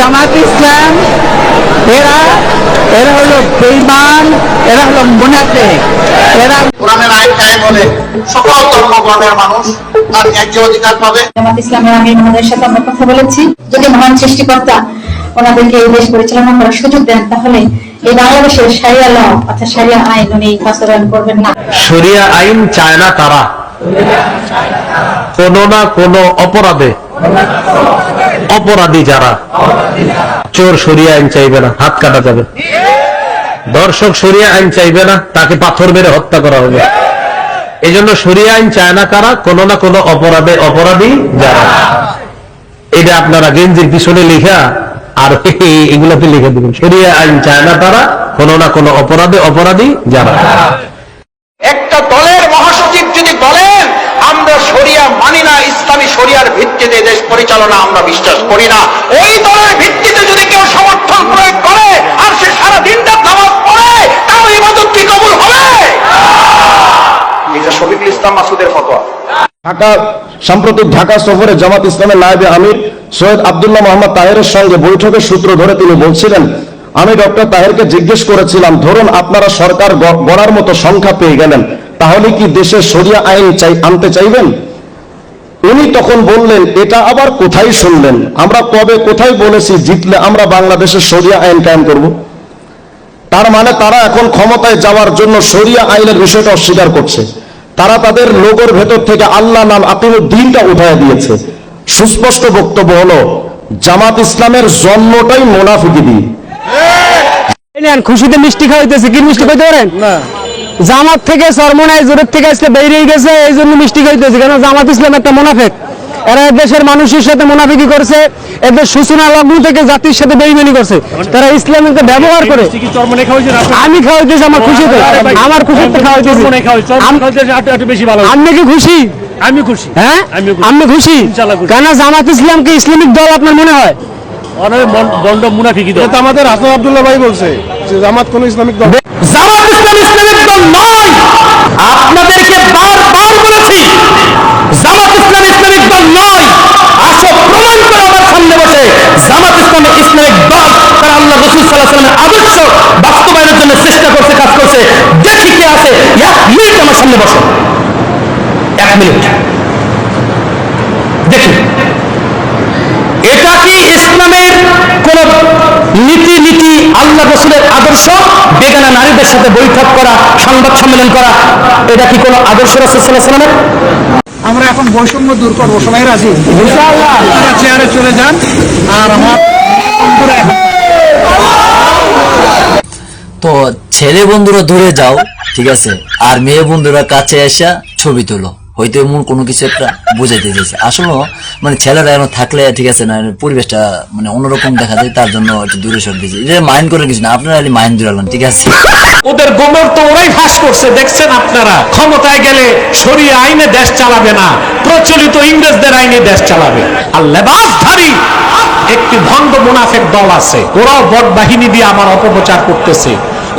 জামাত ইসলাম এরা এরা হলো বেঈমান, এরা হলো মুনাফিক। এরা কোরআনের আইন কায়েম হলে সকল ধর্মবর্ণের মানুষ তার ন্যায্য অধিকার পাবে। জামাত ইসলামের আমির মহোদয়ের সাথে আমরা কথা বলেছি, যদি মহান সৃষ্টিকর্তা ওনাদেরকে এই দেশ পরিচালনা করার সুযোগ দেন তাহলে এই বাংলাদেশের শরিয়া ল অর্থাৎ শরিয়া আইন উনি বাস্তবায়ন করবেন না। শরিয়া আইন চায় না তারা কোন না কোন অপরাধে, অপরাধী যারা চোর শরিয়া আইন চাইবে না, হাত কাটা যাবে। দর্শক শরিয়া আইন চাইবে না, তাকে পাথর মেরে হত্যা করা হবে। এই জন্য শরিয়া আইন চায় না কারা, কোন না কোন অপরাধে অপরাধী যারা। এটা আপনারা গেঞ্জির পিছনে লিখা আর এগুলাতে লিখে দিবেন, শরিয়া আইন চায় না তারা, কোন না কোন অপরাধে অপরাধী যারা। একটা দলের মহাসচিব যদি বলেন আমরা শরিয়া মানি না, ইসলামী শরিয়ার ভিত্তিতে দেশ পরিচালনা আমরা বিশ্বাস করি না, ওই দলের ভিত্তিতে যদি কেউ সমর্থন প্রয়োগ করে আর সে সারা দিনটা নামাজ পড়ে, তার ইবাদত কি কবুল হবে? এটা শফিকুল ইসলাম মাসুদের ফতোয়া। সাম্প্রতিক ঢাকা সফরে জামাত ইসলামের নায়েবে আমির সৈয়দ আব্দুল্লাহ মোহাম্মদ তাহেরের সঙ্গে বৈঠকের সূত্র ধরে তিনি বলছিলেন, আমি ডক্টর তাহেরকে জিজ্ঞেস করেছিলাম, ধরুন আপনারা সরকার গড়ার মতো সংখ্যা পেয়ে গেলেন, তাহলে কি দেশে শরিয়া আইন আনতে চাইবেন? উনি তখন বললেন, এটা আবার কোথায় শুনলেন? আমরা কবে কোথায় বলেছি জিতলে আমরা বাংলাদেশের শরিয়া আইন কায়েম করব? তার মানে তারা এখন ক্ষমতায় যাওয়ার জন্য শরিয়া আইনের বিষয়টা অস্বীকার করছে। তারা তাদের লোগোর ভেতর থেকে আল্লাহ নাম আকিমুদ্দিনটা উঠায় দিয়েছে। সুস্পষ্ট বক্তব্য হলো জামাত ইসলামের জন্মটাই মুনাফিকি দিয়ে। খুশিতে মিষ্টি খাওয়াইতেছে, কি মিষ্টি খাইতে পারেন? জামাত থেকে সরমনায় জোরের থেকে আজকে বেরিয়ে গেছে, এই জন্য মিষ্টি খাইতেছে। কেন? জামাত ইসলাম একটা মুনাফিক। এরা দেশের মানুষের সাথে মুনাফিকি করছে, এদের সূচনা লগ্ন থেকে জাতির সাথে বেইমানি করছে। তারা ইসলামকে ব্যবহার করে। আমি খাওয়াইতেছি আমার খুশিতে, আমার খুশিতে খাওয়াইতেছি। আপনি কি খুশি? আমি খুশি। হ্যাঁ, আপনি খুশি? কেন? জামাত ইসলামকে ইসলামিক দল আপনার মনে হয়? আমাদের হাসান আব্দুল্লাহ ভাই বলছে যে জামাত কোন ইসলামিক দল। জামাত ইসলাম ইসলামিক দল নয়। আপনাদেরকে বারবার বলেছি জামাত ইসলাম ইসলামিক দল নয়। আসো প্রমাণ করে আমার সামনে বসে জামাত ইসলাম ইসলামিক দল। তারা আল্লাহ রাসূল সাল্লাল্লাহু আলাইহি ওয়াসাল্লামের আদর্শ বাস্তবায়নের জন্য চেষ্টা করছে, কাজ করছে। দেখি কে আছে। 1 মিনিট আমার সামনে বসো, 1 মিনিট দেখি এটা কি ইসলামের কোন নীতি আল্লাহ রাসূলের আদর্শ? বেগানা নারীদের সাথে বৈঠক করা, সংবাদ সম্মেলন করা, এটা কি কোন আদর্শ রাসূল সাল্লাল্লাহু আলাইহি ওয়াসাল্লামের? আমরা এখন বৈষম্য দূর করবো, সবাই রাজি? ইনশাআল্লাহ। আপনারা চেয়ারে চলে যান আর আমার তো ছেলে বন্ধুরা দূরে যাও, ঠিক আছে, আর মেয়ে বন্ধুরা কাছে এসে ছবি তোলো। হয়তো এমন কোনো কিছু একটা বোঝাইতে চাইছে। আসলে মানে ছেলেরা এখন থাকলে ঠিক আছে না, পরিবেশটা মানে অন্যরকম দেখা যায়, তার জন্য একটু দূরে সরে দিয়েছে। এটা মাইন্ড করে কিছু না, আপনারা মাইন্ড দূরালেন, ঠিক আছে। ওদের গোমর তো ওরাই ফাঁস করছে, দেখছেন আপনারা। ক্ষমতায় গেলে শরিয়া আইনে দেশ চালাবে না, প্রচলিত ইংরেজদের আইনে দেশ চালাবে। আর লেবাসধারী একটি ভণ্ড মুনাফিক দল আছে, ওরাও বট বাহিনী দিয়ে আমার অপপ্রচার করতেছে।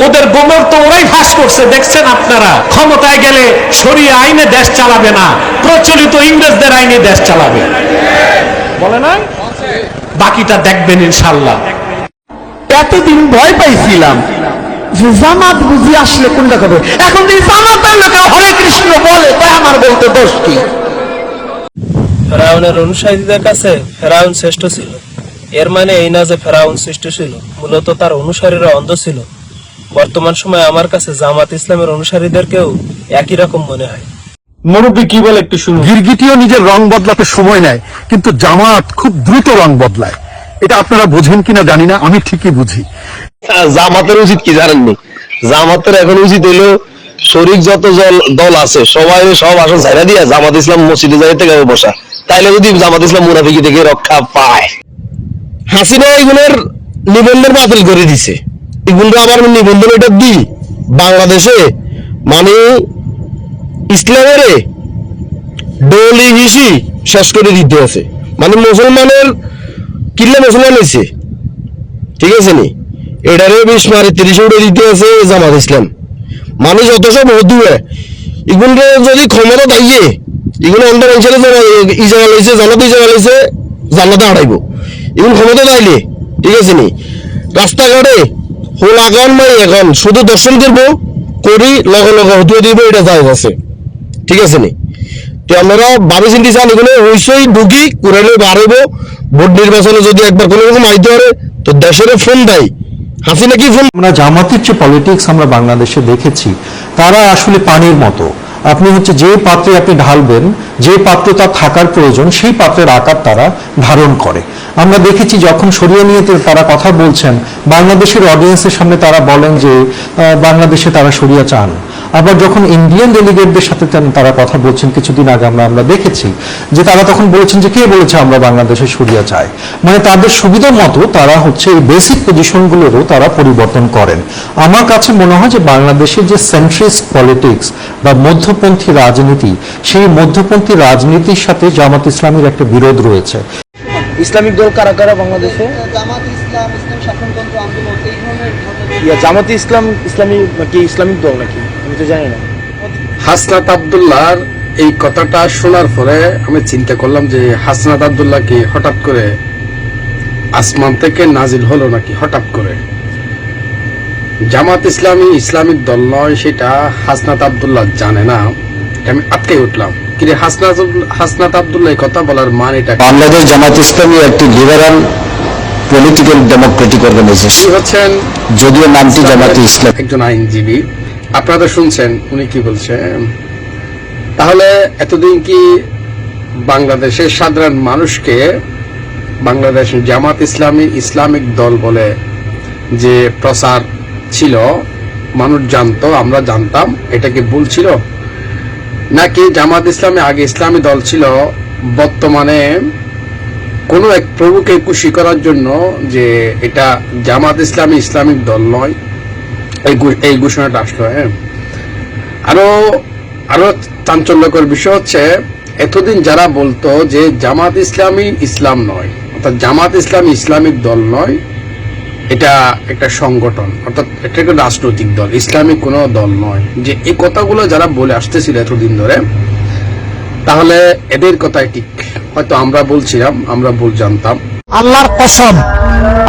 ওদের গোমর তো ওরাই ফাঁস করছে, দেখছেন আপনারা। ক্ষমতায় গেলে শরিয়া আইনে দেশ চালাবে না, প্রচলিত ইংরেজদের আইনে দেশ চালাবে। বলে না? বাকিটা দেখবেন ইনশাআল্লাহ। এতদিন ভয় পাইছিলাম যে জামাত বুঝি আসলে কোনটা করবে। এখন যদি জামাতের লোকে হরে কৃষ্ণ বলে, তাই আমার বলতে দোষ কি? ফেরাউনের অনুসারীদের কাছে ফেরাউন শ্রেষ্ঠ ছিল। এর মানে এই না যে ফেরাউন শ্রেষ্ঠ ছিল, মূলত তার অনুসারীরা অন্ধ ছিল। বর্তমান সময়ে আমার কাছে জামাত ইসলামের অনুসারীদেরকেও একই রকম মনে হয়। মুরব্বী কি বলে একটু শুনুন। গিরগিটিও নিজের রং বদলাতে সময় নেয়, কিন্তু জামাত খুব দ্রুত রং বদলায়। এটা আপনারা বোঝেন কিনা জানি না, আমি ঠিকই বুঝি। জামাতের উচিত কি জানেননি? জামাতের এখন উচিত হইলো শরিক যত দল আছে সবাই সব আসন ছাইরা দিয়া জামাত ইসলাম মসজিদে যাইতে থেকে বসা। তাইলে যদি জামাত ইসলাম মুনাফিকি থেকে রক্ষা পায়। হাসিনা এগুলোর নিবন্ধন বাতিল করে দিছে। এগুলো আবার নিবন্ধন এটা দিই বাংলাদেশে মানে ইসলামের ডলি হিসি শেষ করে দিতে আছে। মানে মুসলমানের কিল্লা মুসলমান হয়েছে, ঠিক আছে নি? এটারে 20 মারে 30 উঠে দিতে আছে জামাত ইসলাম। মানুষ যত সব হদু এগুলো যদি ক্ষমতা দাইয়ে এগুলো অন্ধ অঞ্চলে ইজারা লইছে, জানাতে ইজারা লইছে, জান্নাতে হারাইব। এগুলো ক্ষমতা দাইলে ঠিক আছে নি? রাস্তাঘাটে হোলাগান মারি এখন শুধু দর্শন করবো করি লগে লগে হতে দিব, এটা জায়গা আছে, ঠিক আছে নি? তো আমরা ভাবি চিন্তি চান এগুলো অবশ্যই ঢুকি কুড়াইলে বাড়াইব। ভোট নির্বাচনে যদি একবার কোনো রকম আইতে পারে তো দেশের ফোন দেয়, হাসিনা কি ফোন। আমরা জামাতের যে পলিটিক্স আমরা বাংলাদেশে দেখেছি, তারা আসলে পানির মতো। আপনি হচ্ছে যে পাত্রে আপনি ঢালবেন, যে পাত্রে তার থাকার প্রয়োজন, সেই পাত্রের আকার তারা ধারণ করে। আমরা দেখেছি যখন শরিয়া নিয়ে তারা কথা বলছেন, বাংলাদেশের অডিয়েন্সের সামনে তারা বলেন যে বাংলাদেশে তারা শরিয়া চান। আবার যখন ইন্ডিয়ান ডেলিগেটদের সাথে তারা কথা বলছেন কিছুদিন আগে আমরা দেখেছি যে তারা তখন বলেছেন যে কে বলেছে আমরা বাংলাদেশে শরিয়া চাই। মানে তাদের সুবিধা মতো তারা হচ্ছে এই বেসিক পজিশনগুলোরও তারা পরিবর্তন করেন। আমার কাছে মনে হয় যে বাংলাদেশের যে সেন্ট্রিস্ট পলিটিক্স বা মধ্যপন্থী রাজনীতি, সেই মধ্যপন্থী রাজনীতির সাথে জামাত ইসলামীর একটা বিরোধ রয়েছে। ইসলামিক দল কারা কারা বাংলাদেশে? জামাত ইসলাম ইসলামী নাকি ইসলামিক দল নাকি আমি তো জানি না। হাসনাত আব্দুল্লাহর এই কথাটা শোনার পরে আমি চিন্তা করলাম যে হাসনাত আব্দুল্লাহ কি হঠাৎ করে আসমান থেকে নাজিল হলো নাকি হঠাৎ করে। জামাত ইসলামী ইসলামিক দল নয় সেটা হাসনাত আব্দুল্লাহ জানে না, আমি আটকে উঠলাম। কিন্তু হাসনাত আব্দুল্লাহ এই কথা বলার মানেটা, বাংলাদেশ জামাত ইসলামী একটি লিবারাল পলিটিক্যাল ডেমোক্রেটিক অর্গানাইজেশন হচ্ছেন, যদিও নামটি জামাত ইসলাম। একজন আইনজীবী, আপনারা তো শুনছেন উনি কি বলছেন। তাহলে এতদিন কি বাংলাদেশের সাধারণ মানুষকে বাংলাদেশ জামাত ইসলামী ইসলামিক দল বলে যে প্রচার ছিল, মানুষ জানতো, আমরা জানতাম, এটা কি ভুল ছিল? নাকি জামাত ইসলামী আগে ইসলামী দল ছিল, বর্তমানে কোনো এক প্রভুকে খুশি করার জন্য যে এটা জামাত ইসলামী ইসলামিক দল নয় এই ঘোষণাটা আসলো? হ্যাঁ, আরো চাঞ্চল্যকর বিষয় হচ্ছে এতদিন যারা বলতো যে জামাত ইসলামী ইসলাম নয়, অর্থাৎ জামাত ইসলামী ইসলামিক দল নয়, এটা একটা সংগঠন, অর্থাৎ এটা একটা রাজনৈতিক দল, ইসলামিক কোনো দল নয়, যে এই কথাগুলো যারা বলে আসতেছিল এতদিন ধরে, তাহলে এদের কথাই ঠিক। হয়তো আমরা বলছিলাম, আমরা ভুল জানতাম। আল্লাহর কসম,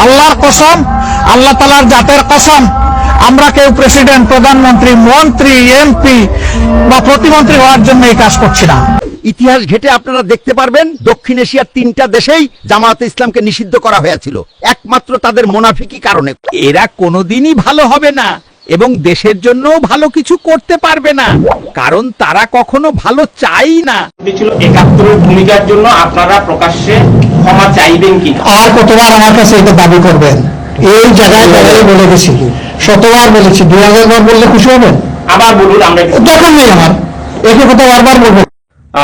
আল্লাহর কসম, আল্লাহ তাআলার জাতের কসম, আমরা কেউ প্রেসিডেন্ট, প্রধানমন্ত্রী, মন্ত্রী, এমপি বা প্রতিমন্ত্রী হওয়ার জন্য এই কাজ করছি না। ইতিহাস ঘেটে আপনারা দেখতে পারবেন দক্ষিণ এশিয়ার 3টা দেশেই জামায়াতে ইসলামকে নিষিদ্ধ করা হয়েছিল একমাত্র তাদের মুনাফিকি কারণে। এরা কোনোদিনই ভালো হবে না এবং দেশের জন্য ভালো কিছু করতে পারবে না, কারণ তারা কখনো ভালো চাই না। ছিল 71 ভূমিকার জন্য আপনারা প্রকাশ্যে ক্ষমা চাইবেন কি? আর কতবার আমার কাছে এটা দাবি করবেন? এই জায়গায় দাঁড়িয়ে বলে গেছি, শতবার বলেছি, 2000 বার বললে খুশি হবেন? আবার বলুন, আমরা দরকার নেই আমার, একই কথা বারবার বলবো।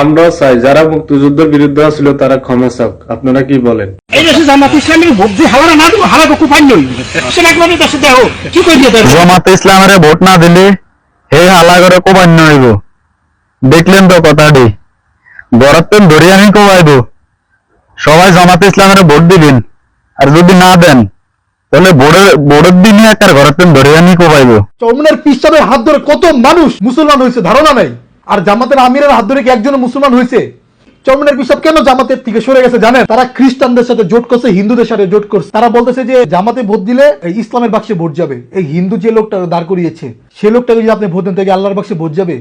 আমরা চাই যারা মুক্তিযুদ্ধের বিরুদ্ধে ছিল তারা ক্ষমা চাক। আপনারা কি বলেন? এই দেশে জামাত ইসলামের ভোট দিয়ে হালারা না দেবো, হালার খুব পাই নই সেটা একবারে দেশে দেহ কি করে দিয়ে দেবো? জামাত ইসলামের ভোট না দিলে হে হালা করে কোবান্য হইব। দেখলেন তো কথাটি, বরাত্তন ধরে আমি কোবাইব। সবাই জামাত ইসলামের ভোট দিবেন, আর যদি না দেন তাহলে ভোটের দিনে একটা ঘরের ধরে আমি কোবাইব। চরমনের পিসাবের হাত ধরে কত মানুষ মুসলমান হয়েছে ধারণা নাই, আর জামাতের আমিরের হাত ধরে কি একজন মুসলমান হয়েছে? চরমনের পিসাব কেন জামাতের থেকে সরে গেছে জানেন? তারা খ্রিস্টানদের সাথে জোট করছে, হিন্দুদের সাথে জোট করছে। তারা বলতেছে যে জামাতে ভোট দিলে ইসলামের বাক্সে ভোট যাবে। এই হিন্দু যে লোকটা দাঁড় করিয়েছে সে লোকটাকে যদি আপনি ভোট দেন তাহলে আল্লাহর বাক্সে ভোট যাবে?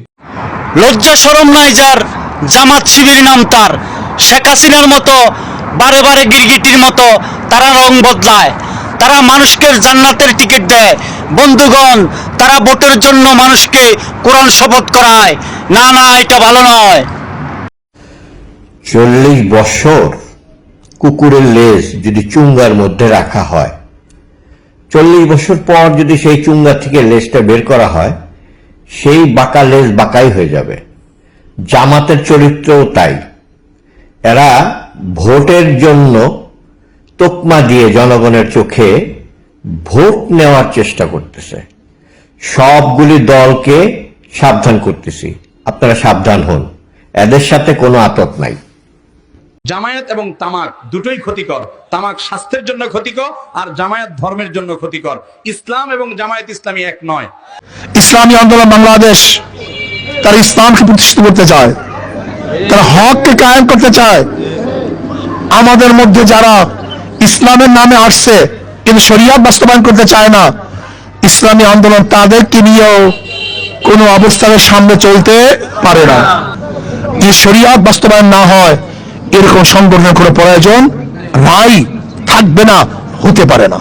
লজ্জা শরম নাই যার, জামাত শিবির নাম তার। শেখ হাসিনার মতো বারে বারে গিরগিটির মতো তারা রং বদলায়, তারা মানুষকে জান্নাতের টিকিট দেয়। বন্ধুগণ, তারা ভোটের জন্য মানুষকে কোরআন শপথ করায়। না না, এটা ভালো নয়। 40 বছর কুকুরের লেজ যদি চুঙ্গার মধ্যে রাখা হয়, 40 বছর পর যদি সেই চুঙ্গা থেকে লেজটা বের করা হয়, সেই বাঁকা লেজ বাঁকাই হয়ে যাবে। জামাতের চরিত্রও তাই। এরা ভোটের জন্য তোকমা দিয়ে জনগণের চোখে ভোট নেওয়ার চেষ্টা করতেছে। সবগুলি দলকে সাবধান করতেছি, আপনারা সাবধান হন, এদের সাথে কোনো আতত নাই। জামায়াত এবং তামাক দুটোই ক্ষতিকর। তামাক স্বাস্থ্যের জন্য ক্ষতিকর, আর জামায়াত ধর্মের জন্য ক্ষতিকর। ইসলাম এবং জামায়াত ইসলামী এক নয়। ইসলামী আন্দোলন বাংলাদেশ তারা ইসলামকে প্রতিষ্ঠিত করতে চায়, তারা হককে কায়েম করতে চায়। আমাদের মধ্যে যারা ইসলামের নামে আসছে কিন্তু শরিয়াত বাস্তবায়ন করতে চায় না, ইসলামী আন্দোলন তাদেরকে নিয়েও কোনো অবস্থানের সামনে চলতে পারে না। যে শরিয়াত বাস্তবায়ন না হয় এরকম সংগঠনের কোনো প্রয়োজন নাই, থাকবে না, হতে পারে না।